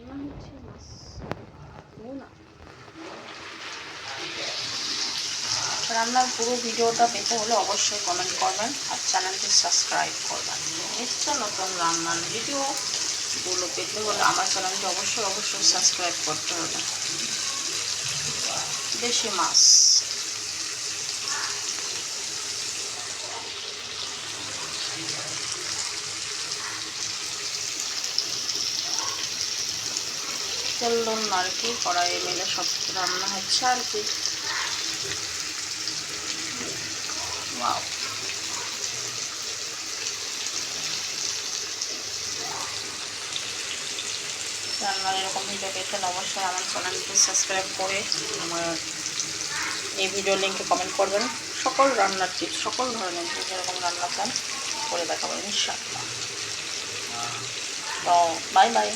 রান্না হচ্ছে মাছ ভুনা। রান্নার পুরো ভিডিওটা পেতে হলে অবশ্যই কমেন্ট করবেন আর চ্যানেলটি সাবস্ক্রাইব করবেন। নিত্য নতুন রান্নার ভিডিওগুলো পেতে হলে আমার চ্যানেলটি অবশ্যই সাবস্ক্রাইব করতে হবে। দেশি মাছ তেল নুন আর কি কড়াইয়ে মিলে সব রান্না হচ্ছে আর কি। ওয়াও, রান্নার এরকম ভিডিও পেতে অবশ্যই আমার চ্যানেলটি সাবস্ক্রাইব করে আমার এই ভিডিও লিঙ্কে কমেন্ট করবেন। সকল রান্নার টিপস, সকল ধরনের যেরকম রান্না চান করে দেখাবো ইনশাআল্লাহ। তো বাই বাই।